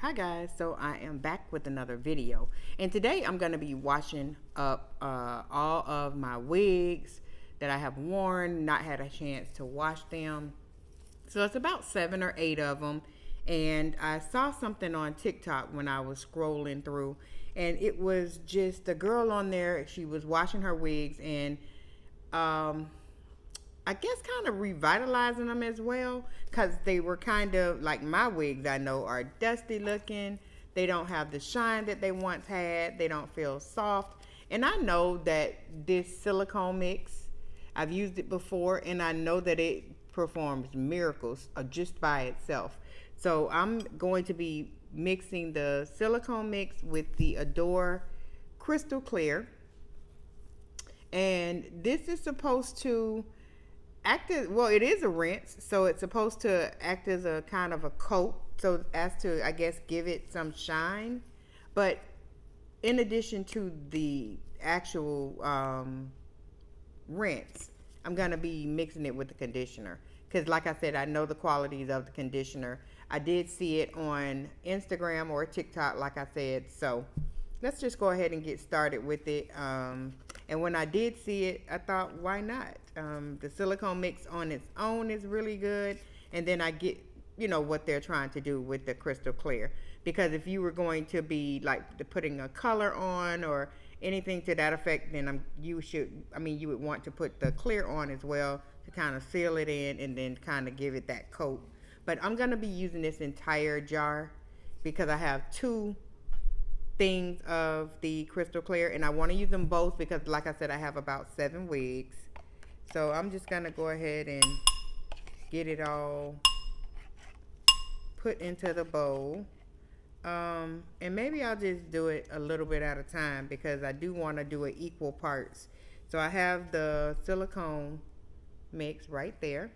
Hi guys, so I am back with another video, and today I'm going to be washing up all of my wigs that I have worn, not had a chance to wash them. So it's about 7 or 8 of them, and I saw something on TikTok when I was scrolling through, and it was just a girl on there. She was washing her wigs, and I guess kind of revitalizing them as well, because they were kind of like my wigs. I know are dusty looking. They don't have the shine that they once had. They don't feel soft. And I know that this silicone mix, I've used it before, and I know that it performs miracles just by itself. So I'm going to be mixing the silicone mix with the Adore Crystal Clear. And this is supposed to act as, well, it is a rinse, so it's supposed to act as a kind of a coat, so as to, I guess, give it some shine. But in addition to the actual rinse, I'm going to be mixing it with the conditioner, because like I said, I know the qualities of the conditioner. I did see it on Instagram or TikTok, like I said. So let's just go ahead and get started with it. And when I did see it, I thought, why not? The silicone mix on its own is really good. And then I get, what they're trying to do with the crystal clear. Because if you were going to be like putting a color on or anything to that effect, then you would want to put the clear on as well to kind of seal it in and then kind of give it that coat. But I'm going to be using this entire jar because I have 2 things of the crystal clear, and I want to use them both because, like I said, I have about 7 wigs. So I'm just gonna go ahead and get it all put into the bowl, and maybe I'll just do it a little bit at a time because I do want to do it equal parts. So I have the silicone mix right there,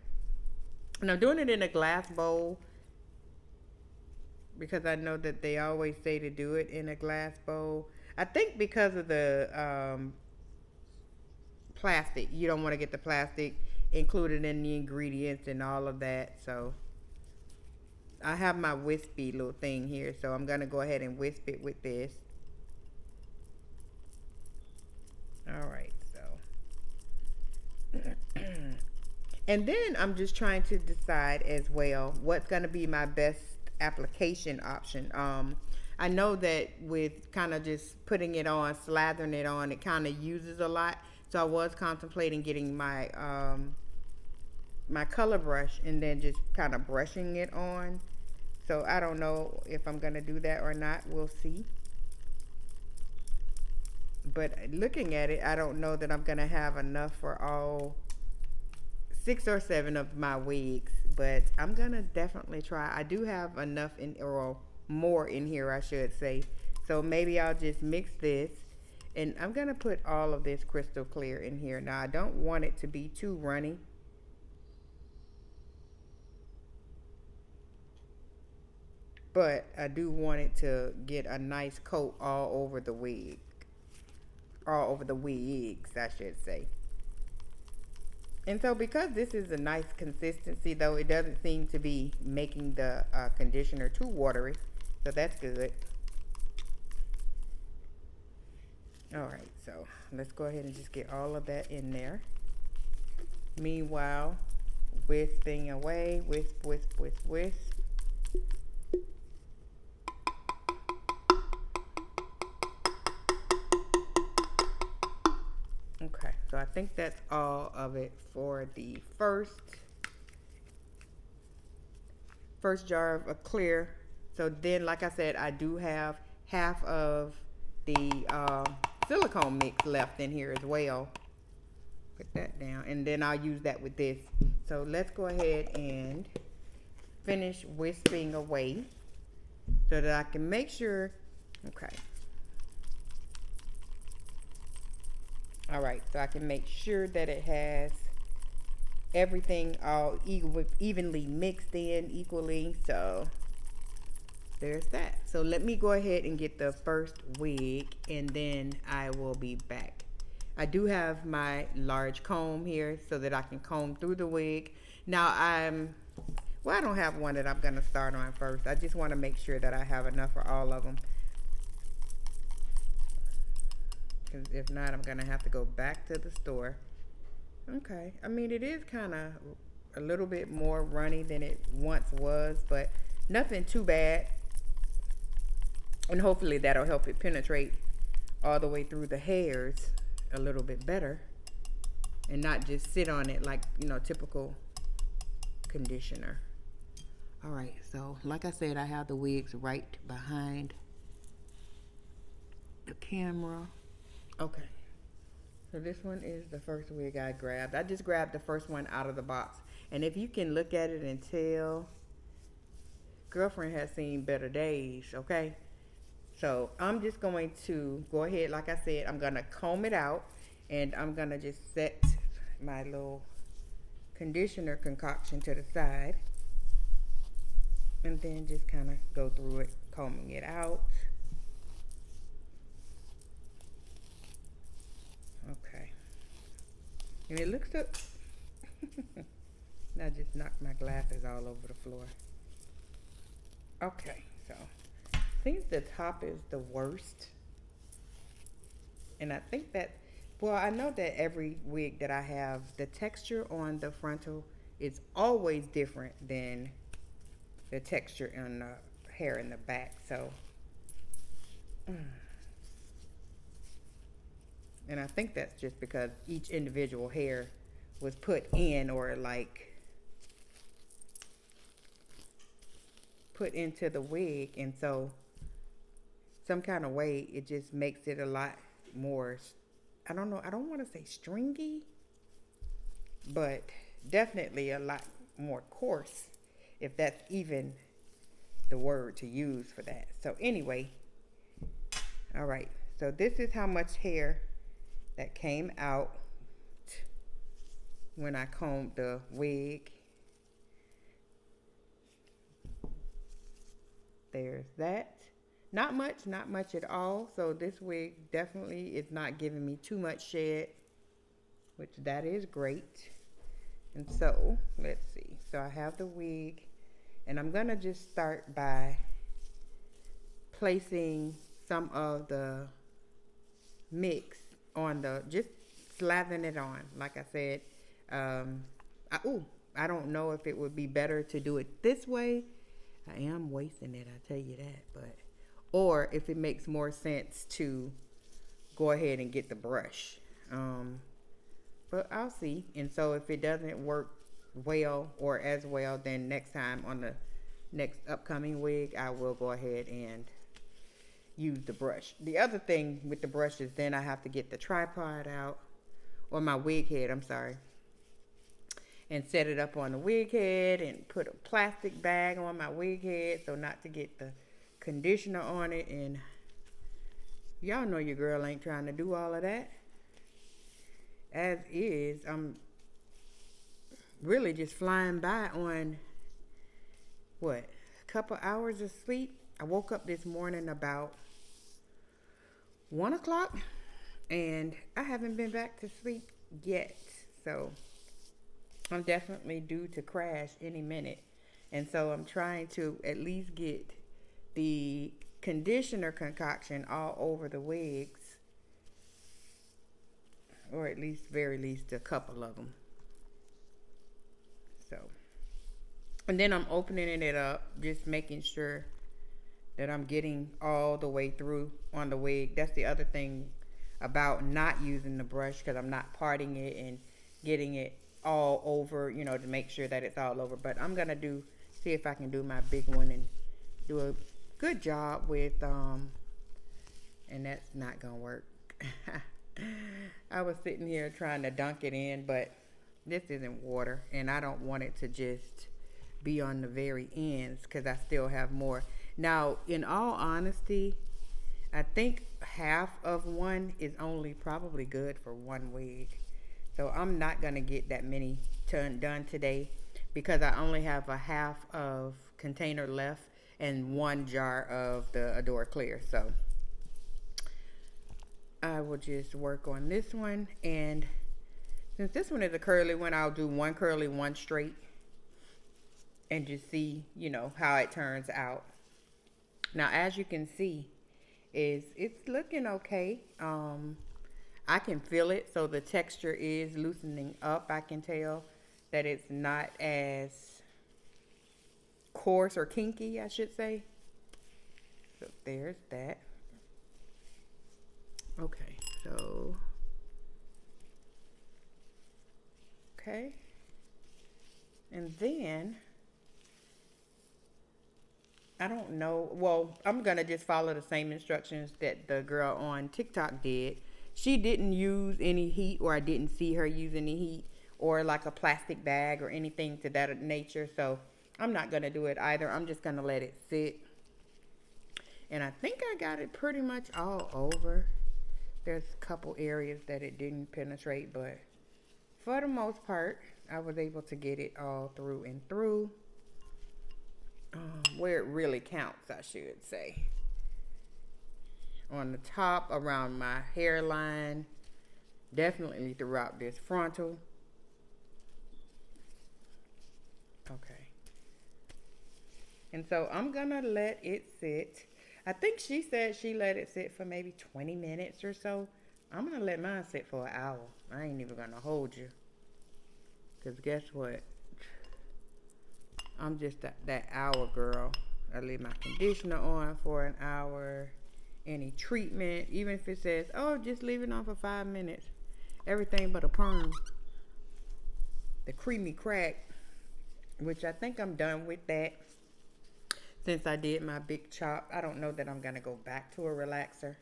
and I'm doing it in a glass bowl because I know that they always say to do it in a glass bowl. I think because of the plastic, you don't want to get the plastic included in the ingredients and all of that. So I have my wispy little thing here, so I'm going to go ahead and wisp it with this. Alright, so and then I'm just trying to decide as well what's going to be my best application option. I know that with kind of just putting it on, slathering it on, it kind of uses a lot. So I was contemplating getting my my color brush and then just kind of brushing it on. So I don't know if I'm gonna do that or not. We'll see. But looking at it, I don't know that I'm gonna have enough for all 6 or 7 of my wigs, but I'm gonna definitely try. I do have enough or more in here, I should say. So maybe I'll just mix this, and I'm gonna put all of this crystal clear in here. Now I don't want it to be too runny, but I do want it to get a nice coat all over the wig, all over the wigs, I should say. And so because this is a nice consistency, though, it doesn't seem to be making the conditioner too watery. So that's good. Alright, so let's go ahead and just get all of that in there. Meanwhile, wisping away, wisp, wisp, wisp, wisp. Okay, so I think that's all of it for the first jar of a clear. So then, like I said, I do have half of the silicone mix left in here as well. Put that down, and then I'll use that with this. So let's go ahead and finish wisping away so that I can make sure. Okay. Alright, so I can make sure that it has everything all evenly mixed in equally. So there's that. So let me go ahead and get the first wig, and then I will be back. I do have my large comb here so that I can comb through the wig. Now Well, I don't have one that I'm going to start on first. I just want to make sure that I have enough for all of them. Because if not, I'm going to have to go back to the store. Okay. I mean, it is kind of a little bit more runny than it once was, but nothing too bad. And hopefully that'll help it penetrate all the way through the hairs a little bit better. And not just sit on it like, you know, typical conditioner. All right, so like I said, I have the wigs right behind the camera. Okay, so this one is the first wig I grabbed. I just grabbed the first one out of the box. And if you can look at it and tell, girlfriend has seen better days, okay? So I'm just going to go ahead, like I said, I'm gonna comb it out and I'm gonna just set my little conditioner concoction to the side. And then just kind of go through it, combing it out. Okay. And it looks up. I just knocked my glasses all over the floor. Okay, so I think the top is the worst. And I think that, well, I know that every wig that I have, the texture on the frontal is always different than the texture on the hair in the back. So and I think that's just because each individual hair was put in, or like put into the wig, and so some kind of way it just makes it a lot more, I don't know, I don't want to say stringy, but definitely a lot more coarse, if that's even the word to use for that. So anyway, all right, so this is how much hair that came out when I combed the wig. There's that. Not much at all. So this wig definitely is not giving me too much shed, which that is great. And so let's see, so I have the wig, and I'm gonna just start by placing some of the mix on the, just slathering it on. Like I said, I don't know if it would be better to do it this way. I am wasting it, I tell you that, but, or if it makes more sense to go ahead and get the brush. But I'll see. And so if it doesn't work well or as well, then next time on the next upcoming wig, I will go ahead and use the brush. The other thing with the brush is then I have to get the tripod out, or my wig head, I'm sorry, and set it up on the wig head and put a plastic bag on my wig head so not to get the conditioner on it. And y'all know your girl ain't trying to do all of that. As is, I'm really just flying by on, what, a couple hours of sleep. I woke up this morning about 1 o'clock, and I haven't been back to sleep yet. So I'm definitely due to crash any minute. And so I'm trying to at least get the conditioner concoction all over the wigs, or at least, very least, a couple of them. So, and then I'm opening it up, just making sure that I'm getting all the way through on the wig. That's the other thing about not using the brush, because I'm not parting it and getting it all over, you know, to make sure that it's all over. But I'm gonna see if I can do my big one and do a good job with, and that's not gonna work. I was sitting here trying to dunk it in, but this isn't water, and I don't want it to just be on the very ends, because I still have more. Now, in all honesty, I think half of one is only probably good for one wig. So I'm not going to get that many done today, because I only have a half of container left and 1 jar of the Adore Clear. So I will just work on this one, and since this one is a curly one, I'll do 1 curly, 1 straight. and just see, you know, how it turns out. Now, as you can see, it's looking okay. I can feel it, so the texture is loosening up. I can tell that it's not as coarse or kinky, I should say. So there's that. Okay, so okay. And then I don't know. Well, I'm going to just follow the same instructions that the girl on TikTok did. She didn't use any heat, or I didn't see her use any heat, or like a plastic bag or anything to that nature. So I'm not going to do it either. I'm just going to let it sit. And I think I got it pretty much all over. There's a couple areas that it didn't penetrate, but for the most part, I was able to get it all through and through. Where it really counts, I should say. On the top, around my hairline, definitely throughout this frontal. Okay. And so I'm gonna let it sit. I think she said she let it sit for maybe 20 minutes or so. I'm gonna let mine sit for an hour. I ain't even gonna hold you. Cause guess what? I'm just that hour girl. I leave my conditioner on for an hour. Any treatment, even if it says, oh, just leave it on for 5 minutes. Everything but a perm. The creamy crack, which I think I'm done with that. Since I did my big chop, I don't know that I'm going to go back to a relaxer.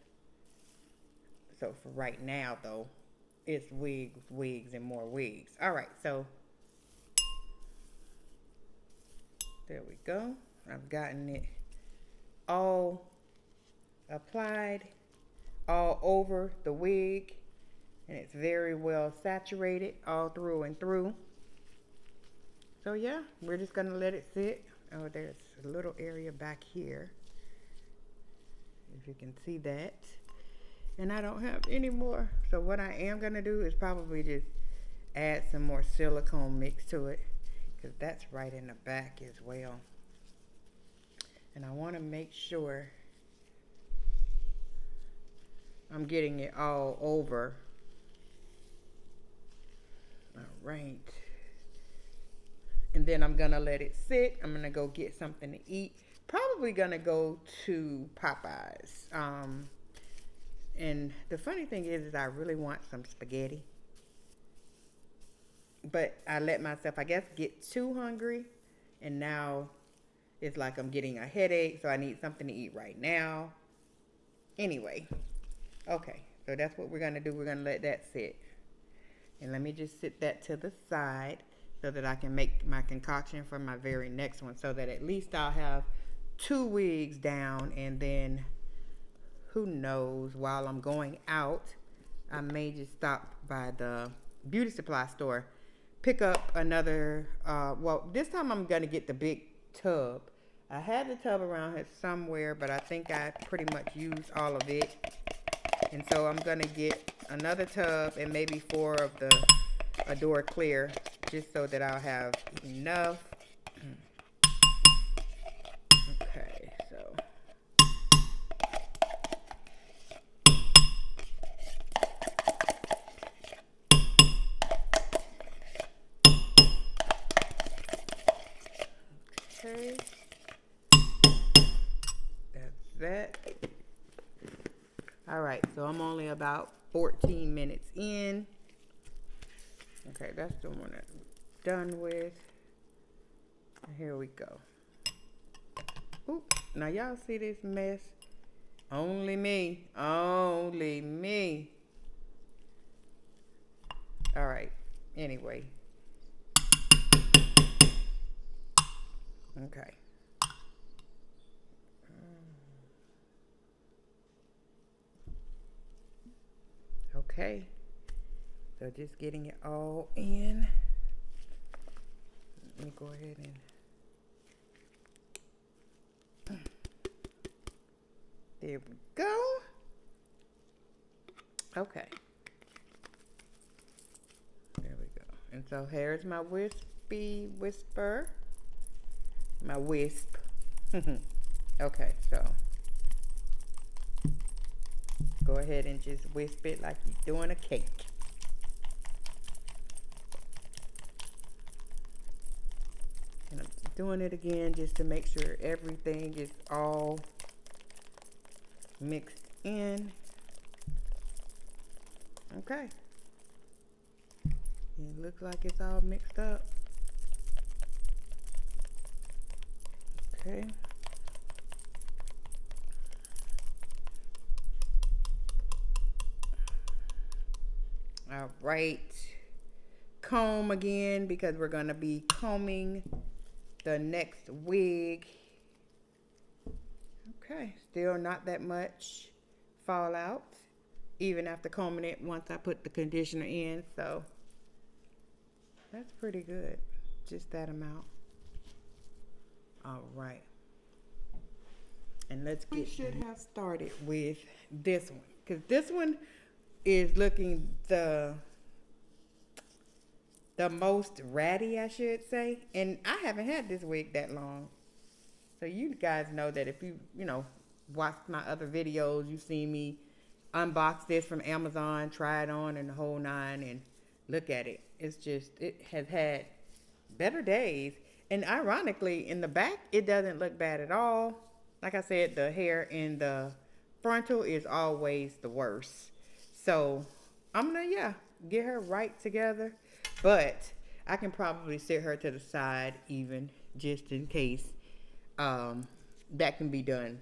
So for right now, though, it's wigs, and more wigs. All right, so there we go. I've gotten it all applied all over the wig, and it's very well saturated all through and through. So yeah, we're just gonna let it sit. Oh, there's a little area back here, if you can see that, and I don't have any more. So what I am gonna do is probably just add some more silicone mix to it, because that's right in the back as well. And I want to make sure I'm getting it all over. All right. And then I'm going to let it sit. I'm going to go get something to eat. Probably going to go to Popeyes. And the funny thing is I really want some spaghetti. But I let myself, I guess, get too hungry. And now it's like I'm getting a headache, so I need something to eat right now. Anyway, okay, so that's what we're going to do. We're going to let that sit. And let me just sit that to the side so that I can make my concoction for my very next one, so that at least I'll have 2 wigs down. And then, who knows, while I'm going out, I may just stop by the beauty supply store, pick up another, well, this time I'm going to get the big tub. I had the tub around here somewhere, but I think I pretty much used all of it. And so I'm going to get another tub and maybe 4 of the Adore Clear, just so that I'll have enough. Okay, so. Okay. That. All right, so I'm only about 14 minutes in. Okay, that's the one that I'm done with. Here we go. Oop, now y'all see this mess? Only me. Only me. All right, anyway. Okay. Okay, so just getting it all in. Let me go ahead and there we go. Okay, there we go. And so here's my wispy whisper. my wisp. Okay, so go ahead and just wisp it like you're doing a cake. And I'm doing it again just to make sure everything is all mixed in. Okay. It looks like it's all mixed up. Okay. All right. Comb again because we're going to be combing the next wig. Okay. Still not that much fallout even after combing it once I put the conditioner in. So that's pretty good. Just that amount. All right. And let's get. We should have started with this one because this one is looking the most ratty, I should say. And I haven't had this wig that long. So you guys know that if you watched my other videos, you've seen me unbox this from Amazon, try it on and the whole nine, and look at it. It's just, it has had better days. And ironically, in the back, it doesn't look bad at all. Like I said, the hair in the frontal is always the worst. So I'm gonna, get her right together. But I can probably sit her to the side even just in case. That can be done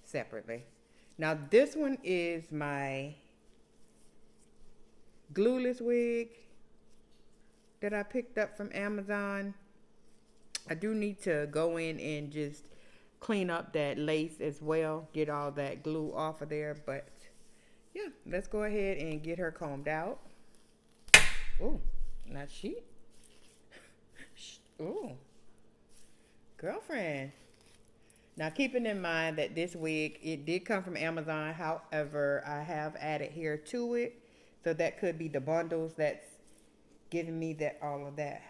separately. Now this one is my glueless wig that I picked up from Amazon. I do need to go in and just clean up that lace as well, get all that glue off of there. But yeah, let's go ahead and get her combed out. Oh, not she. Oh, girlfriend. Now, keeping in mind that this wig, it did come from Amazon. However, I have added hair to it. So that could be the bundles that's giving me that all of that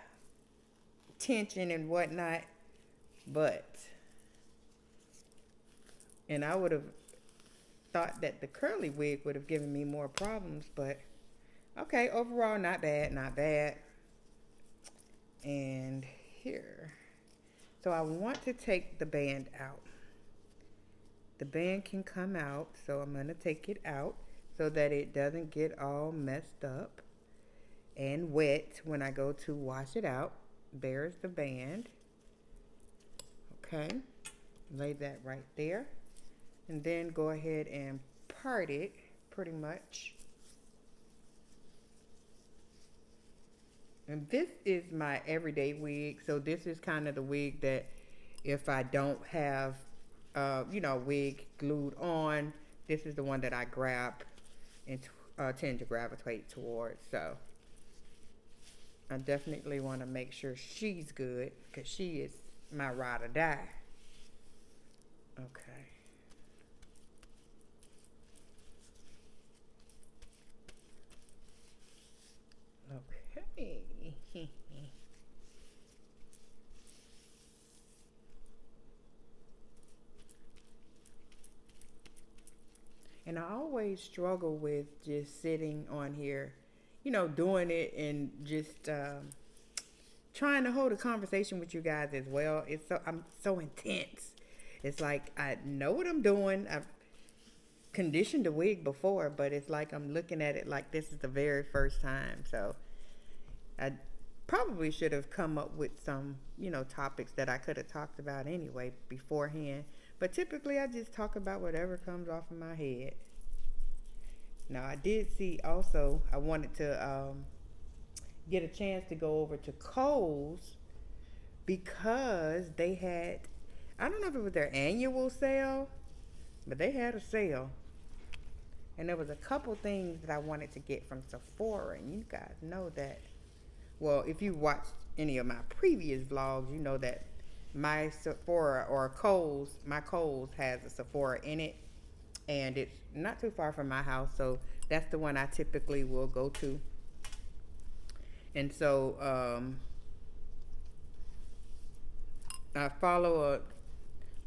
tension and whatnot. And I would have thought that the curly wig would have given me more problems. But, okay, overall, not bad, not bad. And here. So I want to take the band out. The band can come out, so I'm going to take it out so that it doesn't get all messed up and wet when I go to wash it out. There's the band. Okay, lay that right there. And then go ahead and part it pretty much. And this is my everyday wig. So this is kind of the wig that if I don't have, wig glued on, this is the one that I grab and tend to gravitate towards. So I definitely want to make sure she's good because she is my ride or die. Okay. Okay. And I always struggle with just sitting on here, doing it and just trying to hold a conversation with you guys as well. I'm so intense. It's like I know what I'm doing. I've conditioned a wig before, but it's like I'm looking at it like this is the very first time. So I probably should have come up with some, topics that I could have talked about anyway beforehand. But typically I just talk about whatever comes off of my head. Now I did see also, I wanted to get a chance to go over to Kohl's because they had, I don't know if it was their annual sale, but they had a sale. And there was a couple things that I wanted to get from Sephora. And you guys know that, well, if you watched any of my previous vlogs, you know that my Sephora or Kohl's, my Kohl's has a Sephora in it. And it's not too far from my house. So that's the one I typically will go to. And so I follow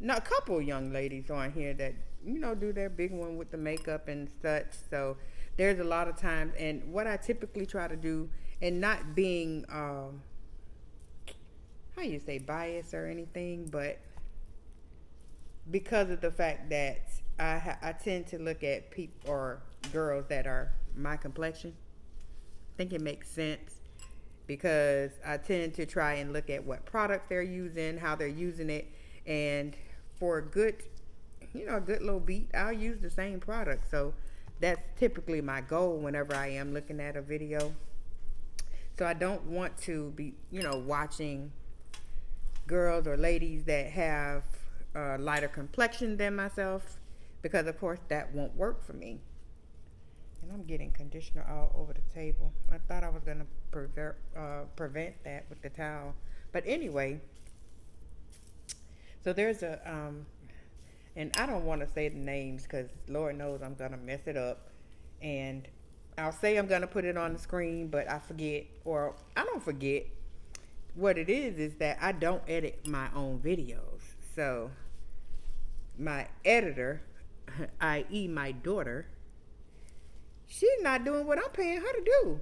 a couple young ladies on here that do their big one with the makeup and such. So there's a lot of times, and what I typically try to do, and not being how you say biased or anything, but because of the fact that I tend to look at people or girls that are my complexion. I think it makes sense because I tend to try and look at what products they're using, how they're using it, and for a good, a good little beat, I'll use the same product. So that's typically my goal whenever I am looking at a video. So I don't want to be, watching girls or ladies that have a lighter complexion than myself, because of course that won't work for me. And I'm getting conditioner all over the table. I thought I was going to prevent that with the towel. But anyway, so there's and I don't want to say the names because Lord knows I'm going to mess it up. And I'll say I'm going to put it on the screen, but I forget, or I don't forget. What it is that I don't edit my own videos. So my editor, i.e. my daughter, she's not doing what I'm paying her to do.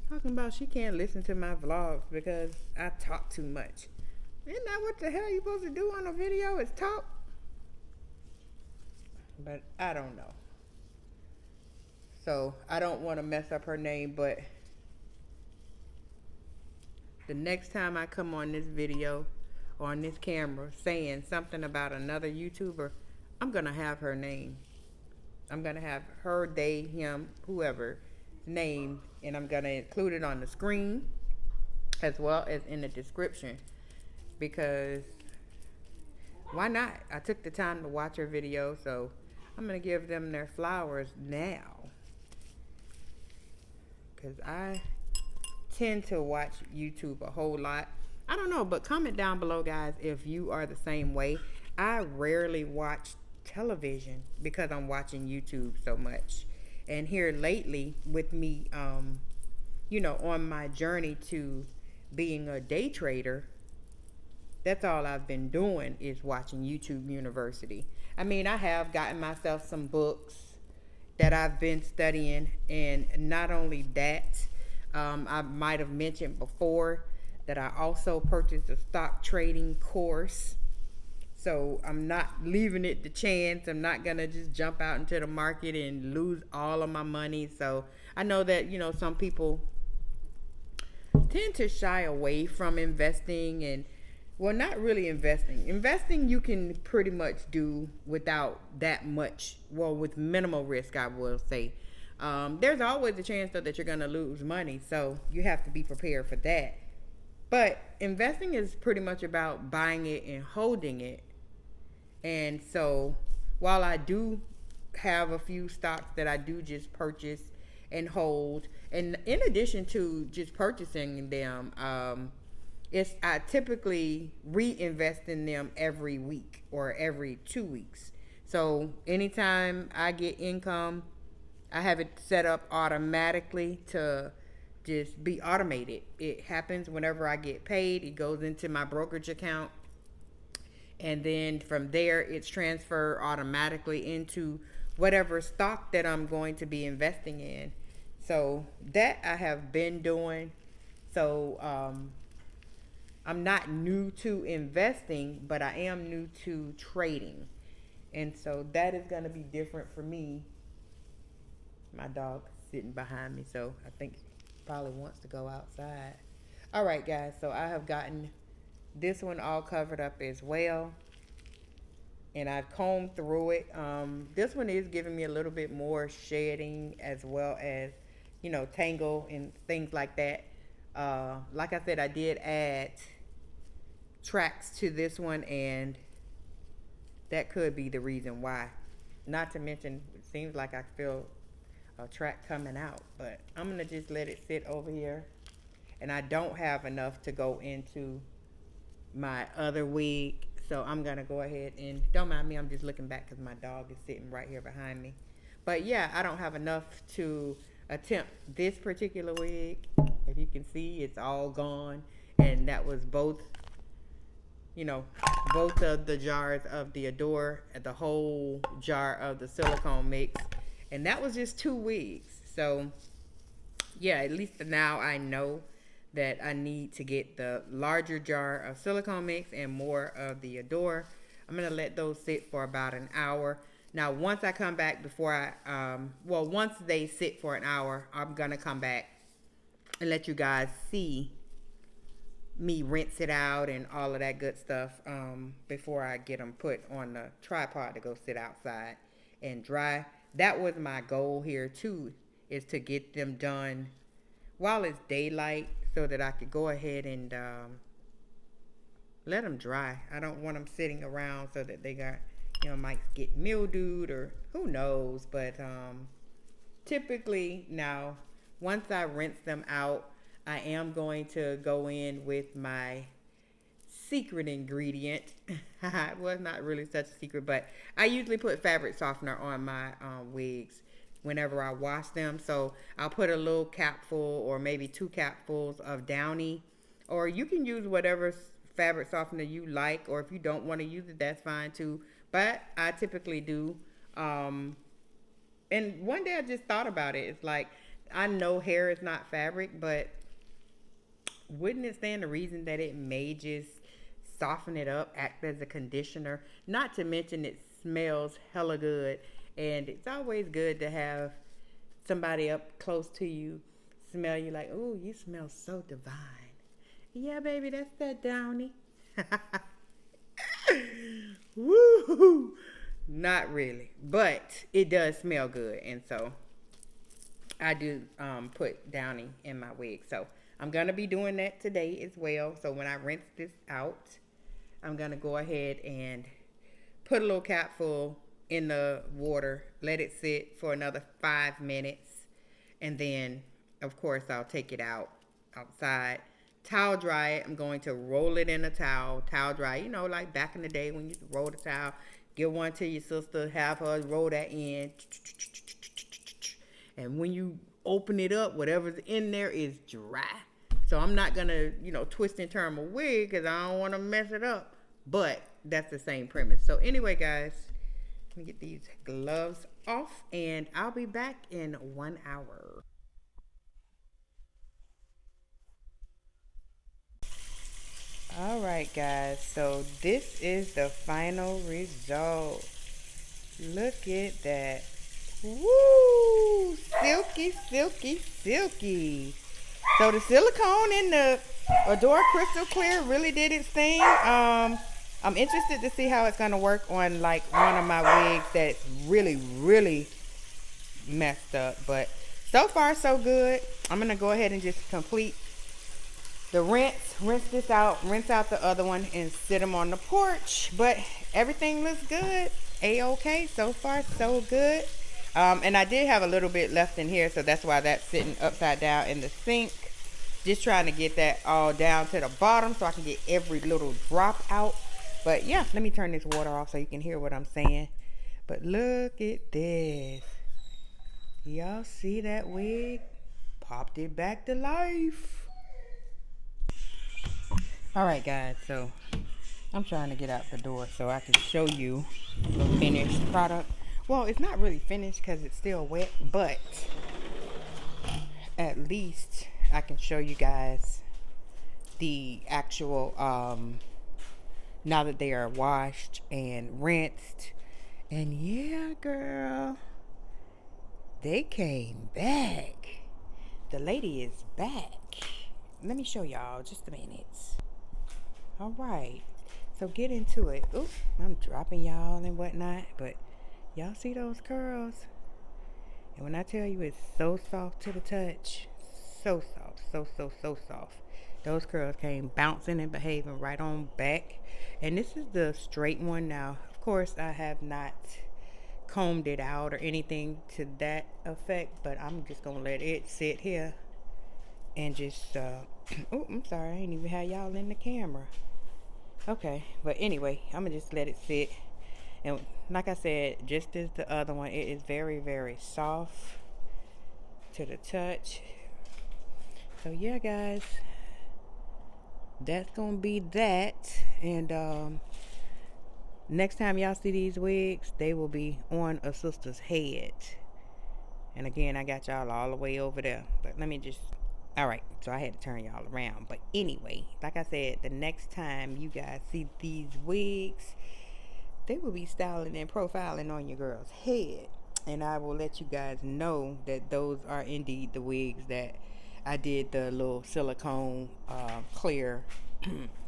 Talking about she can't listen to my vlogs because I talk too much. Isn't that what the hell you supposed to do on a video, is talk? But I don't know. So I don't want to mess up her name, but the next time I come on this video or on this camera saying something about another YouTuber, I'm going to have her name. I'm going to have her, they, him, whoever name, and I'm going to include it on the screen as well as in the description, because why not? I took the time to watch her video, so I'm going to give them their flowers now, because I tend to watch YouTube a whole lot. I don't know, but comment down below, guys, if you are the same way. I rarely watch television because I'm watching YouTube so much. And here lately with me, on my journey to being a day trader, that's all I've been doing is watching YouTube University. I mean, I have gotten myself some books that I've been studying, and not only that, I might have mentioned before that I also purchased a stock trading course. So I'm not leaving it to chance. I'm not going to just jump out into the market and lose all of my money. So I know that, some people tend to shy away from investing, and, well, not really investing. Investing you can pretty much do without that much, well, with minimal risk, I will say. There's always a chance though that you're going to lose money, so you have to be prepared for that. But investing is pretty much about buying it and holding it. And so while I do have a few stocks that I do just purchase and hold, and in addition to just purchasing them, I typically reinvest in them every week or every 2 weeks. So anytime I get income, I have it set up automatically to just be automated. It happens whenever I get paid. It goes into my brokerage account, and then from there it's transferred automatically into whatever stock that I'm going to be investing in. So that I have been doing. So I'm not new to investing, but I am new to trading, and so that is going to be different for me. My dog sitting behind me, so I think he probably wants to go outside. All right, guys, so I have gotten this one all covered up as well, and I've combed through it. This one is giving me a little bit more shedding as well as, tangle and things like that. Like I said, I did add tracks to this one, and that could be the reason why. Not to mention, it seems like I feel a track coming out, but I'm gonna just let it sit over here, and I don't have enough to go into my other wig, so I'm gonna go ahead and, don't mind me, I'm just looking back because my dog is sitting right here behind me. But yeah, I don't have enough to attempt this particular wig. If you can see, it's all gone, and that was both you know, both of the jars of the Adore, the whole jar of the silicone mix. And that was just 2 wigs. So yeah, at least now I know that I need to get the larger jar of silicone mix and more of the Adore. I'm gonna let those sit for about an hour. Now, once I come back once they sit for an hour, I'm gonna come back and let you guys see me rinse it out and all of that good stuff before I get them put on the tripod to go sit outside and dry. That was my goal here too, is to get them done while it's daylight so that I could go ahead and let them dry. I don't want them sitting around so that they got, might get mildewed or who knows. But typically now, once I rinse them out, I am going to go in with my secret ingredient. Well, it's not really such a secret, but I usually put fabric softener on my wigs whenever I wash them. So I'll put a little capful or maybe 2 capfuls of Downy, or you can use whatever fabric softener you like, or if you don't want to use it, that's fine too. But I typically do. And one day I just thought about it. It's like, I know hair is not fabric, but wouldn't it stand the reason that it may just soften it up, act as a conditioner? Not to mention it smells hella good, and it's always good to have somebody up close to you smell you like, oh, you smell so divine. Yeah, baby, that's that Downy. Woo! Not really, but it does smell good, and so I do put Downy in my wig. So I'm gonna be doing that today as well. So when I rinse this out, I'm gonna go ahead and put a little capful in the water, let it sit for another 5 minutes, and then of course I'll take it outside, towel dry it. I'm going to roll it in a towel dry, like back in the day when you used to roll the towel, give one to your sister, have her roll that in, and when you open it up, whatever's in there is dry. So I'm not gonna, twist and turn my wig because I don't want to mess it up, but that's the same premise. So anyway, guys, let me get these gloves off and I'll be back in 1 hour. All right, guys, so this is the final result. Look at that. Woo! Silky, silky, silky. So the silicone in the Adore Crystal Clear really did its thing. I'm interested to see how it's going to work on like one of my wigs that's really, really messed up. But so far, so good. I'm going to go ahead and just complete the rinse this out, rinse out the other one, and sit them on the porch. But everything looks good. A-okay. So far, so good. And I did have a little bit left in here, so that's why that's sitting upside down in the sink. Just trying to get that all down to the bottom so I can get every little drop out. But yeah, let me turn this water off so you can hear what I'm saying. But look at this. Y'all see that wig? Popped it back to life. Alright guys, so I'm trying to get out the door so I can show you the finished product. Well, it's not really finished because it's still wet, but at least I can show you guys the actual, now that they are washed and rinsed. And yeah, girl, they came back. The lady is back. Let me show y'all just a minute. All right, so get into it. Oops, I'm dropping y'all and whatnot, but y'all see those curls? And when I tell you it's so soft to the touch, so soft, so soft. Those curls came bouncing and behaving right on back. And this is the straight one now. Of course, I have not combed it out or anything to that effect, but I'm just gonna let it sit here and just, oh, I'm sorry, I ain't even had y'all in the camera. Okay, but anyway, I'm gonna just let it sit. And like I said, just as the other one, it is very, very soft to the touch. So yeah, guys, that's gonna be that. And next time y'all see these wigs, they will be on a sister's head. And again, I got y'all all the way over there. But let me just. All right, so I had to turn y'all around. But anyway, like I said, the next time you guys see these wigs, they will be styling and profiling on your girl's head. And I will let you guys know that those are indeed the wigs that I did the little silicone clear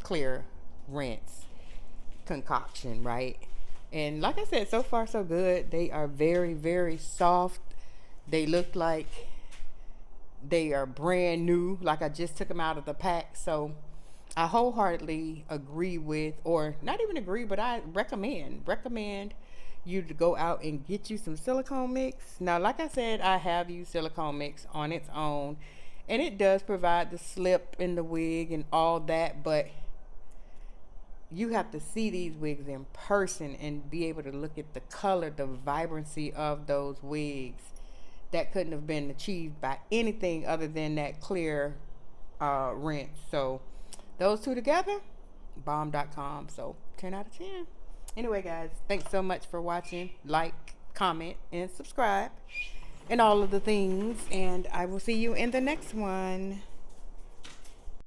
clear rinse concoction, right? And like I said, so far so good. They are very, very soft. They look like they are brand new, like I just took them out of the pack. So I wholeheartedly agree with, or not even agree, but I recommend you to go out and get you some silicone mix. Now, like I said, I have used silicone mix on its own, and it does provide the slip in the wig and all that, but you have to see these wigs in person and be able to look at the color, the vibrancy of those wigs. That couldn't have been achieved by anything other than that clear rinse. So those two together, bomb.com. So 10 out of 10. Anyway, guys, thanks so much for watching. Like, comment, and subscribe, and all of the things. And I will see you in the next one.